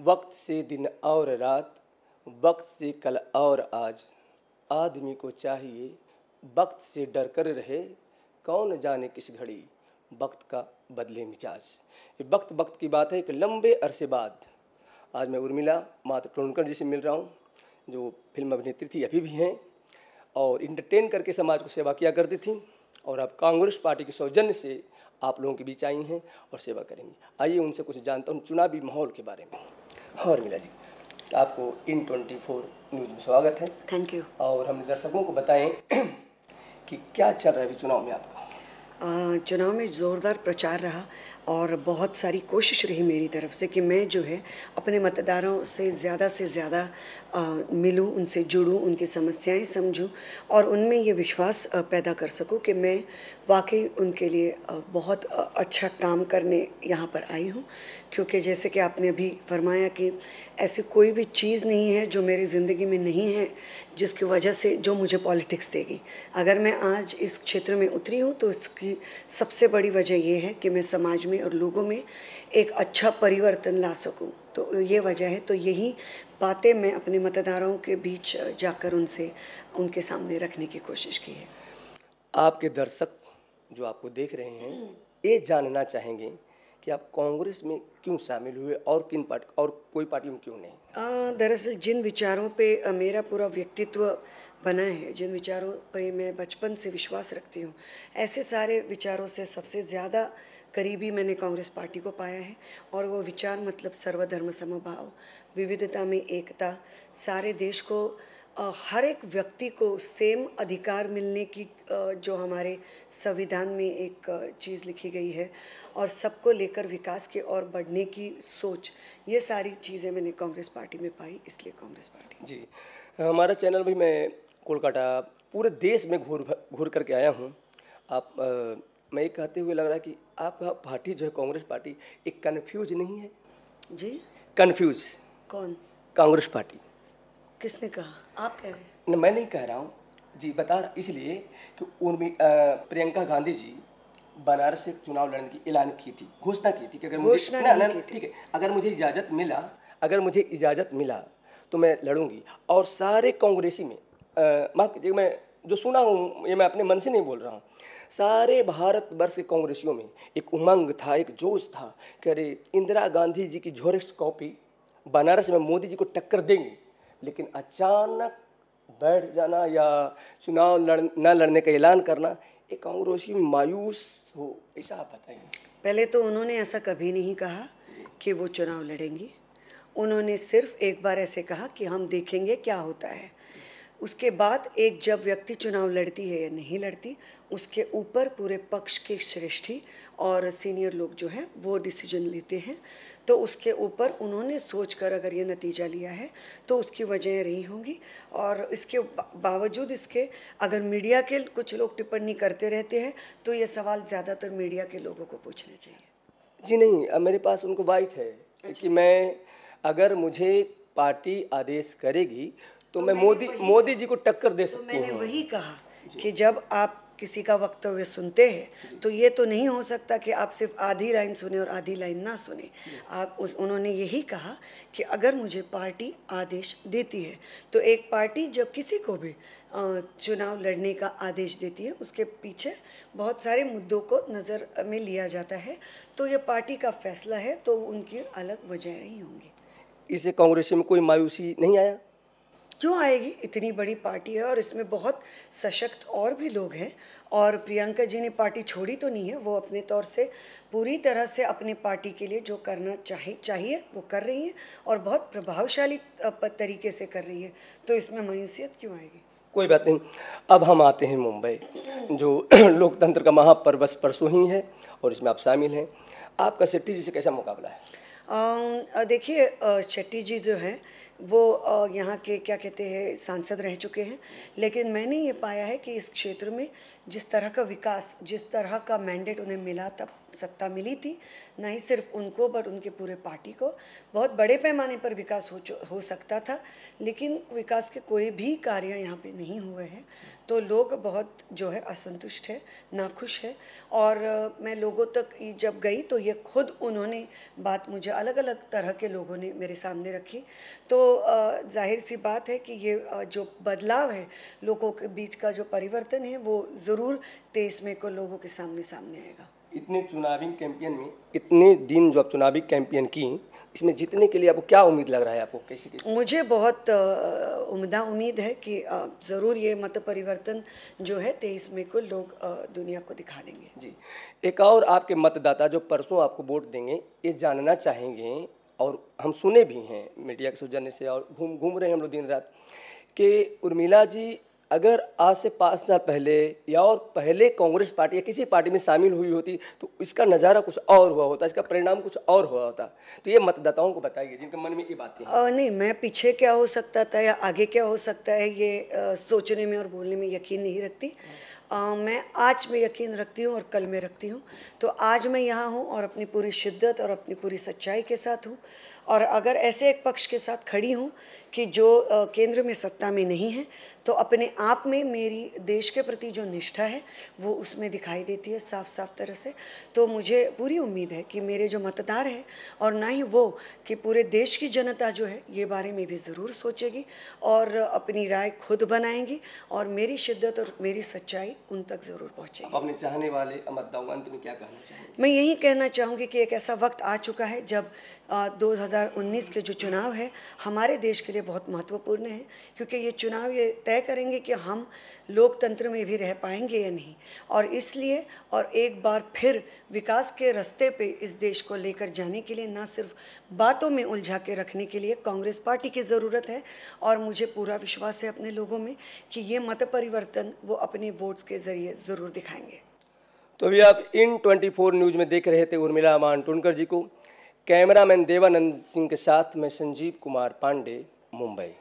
वक्त से दिन और रात, वक्त से कल और आज, आदमी को चाहिए वक्त से डर कर रहे, कौन जाने किस घड़ी वक्त का बदले मिजाज। ये वक्त की बात है। एक लंबे अरसे बाद आज मैं उर्मिला मातृ टोनकर जी से मिल रहा हूँ, जो फिल्म अभिनेत्री थी, अभी भी हैं और इंटरटेन करके समाज को सेवा किया करती थी, और अब कांग्रेस पार्टी के सौजन्य से आप लोगों के बीच आई हैं और सेवा करेंगी। आइए उनसे कुछ जानता हूँ चुनावी माहौल के बारे में। हाँ उर्मिला जी, आपको इन 24 न्यूज़ में स्वागत है। Thank you. और हम दर्शकों को बताएं कि क्या चल रहा है चुनाव में आपका। चुनाव में ज़ोरदार प्रचार रहा और बहुत सारी कोशिश रही मेरी तरफ से कि मैं जो है अपने मतदारों से ज़्यादा मिलूं, उनसे जुड़ूं, उनकी समस्याएं समझूं और उनमें ये विश्वास पैदा कर सकूं कि मैं वाकई उनके लिए बहुत अच्छा काम करने यहाँ पर आई हूँ। क्योंकि जैसे कि आपने अभी फरमाया कि ऐसी कोई भी चीज़ नहीं है जो मेरी ज़िंदगी में नहीं है जिसकी वजह से जो मुझे पॉलिटिक्स देगी। अगर मैं आज इस क्षेत्र में उतरी हूँ तो इसकी सबसे बड़ी वजह ये है कि मैं समाज में और लोगों में एक अच्छा परिवर्तन ला सकूं। तो ये वजह है। तो यही बातें मैं अपने मतदारों के बीच जाकर उनके सामने रखने की कोशिश की है। आपके दर्शक जो आपको देख रहे हैं ये जानना चाहेंगे कि आप कांग्रेस में क्यों शामिल हुए और किन पार्टी और कोई पार्टी में क्यों नहीं। दरअसल जिन विचारों पे मेरा पूरा व्यक्तित्व बना है, जिन विचारों पे मैं बचपन से विश्वास रखती हूँ, ऐसे सारे विचारों से सबसे ज़्यादा करीबी मैंने कांग्रेस पार्टी को पाया है। और वो विचार मतलब सर्वधर्म समभाव, विविधता में एकता, सारे देश को हर एक व्यक्ति को सेम अधिकार मिलने की जो हमारे संविधान में एक चीज़ लिखी गई है, और सबको लेकर विकास की ओर बढ़ने की सोच, ये सारी चीज़ें मैंने कांग्रेस पार्टी में पाई, इसलिए कांग्रेस पार्टी। जी, हमारा चैनल भी मैं कोलकाता पूरे देश में घूर करके आया हूँ। आप मैं ये कहते हुए लग रहा है कि आपका पार्टी जो है कांग्रेस पार्टी एक कन्फ्यूज नहीं है। जी कन्फ्यूज कौन? कांग्रेस पार्टी। किसने कहा? आप कह रहे हैं? न, मैं नहीं कह रहा हूँ जी, बता रहा इसलिए कि प्रियंका गांधी जी बनारस से चुनाव लड़ने की ऐलान की थी, घोषणा की थी कि अगर मुझे ठीक है, अगर मुझे इजाज़त मिला तो मैं लड़ूंगी। और सारे कांग्रेसी में माफ कीजिए, मैं जो सुना हूँ ये मैं अपने मन से नहीं बोल रहा हूँ, सारे भारतवर्ष के कांग्रेसियों में एक उमंग था, एक जोश था कि अरे इंदिरा गांधी जी की झोरेक्स कॉपी बनारस में मोदी जी को टक्कर देंगे। लेकिन अचानक बैठ जाना या चुनाव न लड़ने का ऐलान करना, एक कांग्रेसी में मायूस हो, ऐसा आप बताइए। पहले तो उन्होंने ऐसा कभी नहीं कहा कि वो चुनाव लड़ेंगी। उन्होंने सिर्फ एक बार ऐसे कहा कि हम देखेंगे क्या होता है। उसके बाद एक जब व्यक्ति चुनाव लड़ती है या नहीं लड़ती, उसके ऊपर पूरे पक्ष के श्रेष्ठी और सीनियर लोग जो हैं वो डिसीजन लेते हैं। तो उसके ऊपर उन्होंने सोचकर अगर ये नतीजा लिया है तो उसकी वजह रही होंगी। और इसके बावजूद इसके अगर मीडिया के कुछ लोग टिप्पणी करते रहते हैं तो ये सवाल ज़्यादातर मीडिया के लोगों को पूछने चाहिए। जी नहीं, अब मेरे पास उनको बाइट है। अच्छा। कि मैं अगर मुझे पार्टी आदेश करेगी तो मैं मोदी जी को टक्कर दे सकती हूँ। मैंने वही कहा कि जब आप किसी का वक्तव्य सुनते हैं तो ये तो नहीं हो सकता कि आप सिर्फ आधी लाइन सुने और आधी लाइन ना सुने। उन्होंने यही कहा कि अगर मुझे पार्टी आदेश देती है, तो एक पार्टी जब किसी को भी चुनाव लड़ने का आदेश देती है उसके पीछे बहुत सारे मुद्दों को नज़र में लिया जाता है। तो ये पार्टी का फैसला है, तो उनकी अलग वजह रही होंगी। इससे कांग्रेस में कोई मायूसी नहीं आया? क्यों आएगी? इतनी बड़ी पार्टी है और इसमें बहुत सशक्त और भी लोग हैं। और प्रियंका जी ने पार्टी छोड़ी तो नहीं है, वो अपने तौर से पूरी तरह से अपनी पार्टी के लिए जो करना चाहिए वो कर रही हैं और बहुत प्रभावशाली तरीके से कर रही है। तो इसमें मायूसियत क्यों आएगी? कोई बात नहीं। अब हम आते हैं मुंबई, जो लोकतंत्र का महापर्व परसों ही है और इसमें आप शामिल हैं। आपका शेट्टी जी से कैसा मुकाबला है? देखिए, शेट्टी जी जो हैं वो यहाँ के क्या कहते हैं सांसद रह चुके हैं, लेकिन मैंने ये पाया है कि इस क्षेत्र में जिस तरह का विकास, जिस तरह का मैंडेट उन्हें मिला, तब सत्ता मिली थी, ना ही सिर्फ उनको बट उनके पूरे पार्टी को, बहुत बड़े पैमाने पर विकास हो सकता था, लेकिन विकास के कोई भी कार्य यहाँ पे नहीं हुए हैं। तो लोग बहुत जो है असंतुष्ट है, नाखुश है। और मैं लोगों तक जब गई तो ये खुद उन्होंने बात मुझे अलग अलग तरह के लोगों ने मेरे सामने रखी। तो जाहिर सी बात है कि ये जो बदलाव है, लोगों के बीच का जो परिवर्तन है, वो ज़रूर 23 मई को लोगों के सामने आएगा। इतने चुनावी कैंपेन में, इतने दिन जो आप चुनावी कैंपेन की, इसमें जीतने के लिए आपको क्या उम्मीद लग रहा है? आपको कैसे? मुझे बहुत उम्दा उम्मीद है कि ज़रूर ये मत परिवर्तन जो है 23 मई को लोग दुनिया को दिखा देंगे। जी, एक और आपके मतदाता जो परसों आपको वोट देंगे, ये जानना चाहेंगे, और हम सुने भी हैं मीडिया के सौजन्य से, और घूम रहे हैं हम लोग दिन रात, कि उर्मिला जी अगर आज से 5 साल पहले या और पहले कांग्रेस पार्टी या किसी पार्टी में शामिल हुई होती तो इसका नज़ारा कुछ और हुआ होता, इसका परिणाम कुछ और हुआ होता। तो ये मतदाताओं को बताइए जिनके मन में ये बातें हैं। नहीं, मैं पीछे क्या हो सकता था या आगे क्या हो सकता है ये सोचने में और बोलने में यकीन नहीं रखती। मैं आज में यकीन रखती हूँ और कल में रखती हूँ। तो आज मैं यहाँ हूँ और अपनी पूरी शिद्दत और अपनी पूरी सच्चाई के साथ हूँ, और अगर ऐसे एक पक्ष के साथ खड़ी हूँ कि जो केंद्र में सत्ता में नहीं है, तो अपने आप में मेरी देश के प्रति जो निष्ठा है वो उसमें दिखाई देती है साफ साफ तरह से। तो मुझे पूरी उम्मीद है कि मेरे जो मतदार हैं, और ना ही वो कि पूरे देश की जनता जो है ये बारे में भी ज़रूर सोचेगी और अपनी राय खुद बनाएंगी, और मेरी शिद्दत और मेरी सच्चाई उन तक ज़रूर पहुँचेगी। अपने चाहने वाले मतदाताओं अंत में क्या कहना चाहेंगे? मैं यही कहना चाहूँगी कि एक ऐसा वक्त आ चुका है जब 2019 के जो चुनाव है हमारे देश के लिए बहुत महत्वपूर्ण है, क्योंकि ये चुनाव ये तय करेंगे कि हम लोकतंत्र में भी रह पाएंगे या नहीं। और इसलिए और एक बार फिर विकास के रास्ते पे इस देश को लेकर जाने के लिए, ना सिर्फ बातों में उलझा के रखने के लिए कांग्रेस पार्टी की ज़रूरत है। और मुझे पूरा विश्वास है अपने लोगों में कि ये मत परिवर्तन वो अपने वोट्स के ज़रिए ज़रूर दिखाएंगे। तो अभी आप इन 24 न्यूज़ में देख रहे थे उर्मिला मातोंडकर जी को। कैमरामैन देवानंद सिंह के साथ मैं संजीव कुमार पांडे, मुंबई।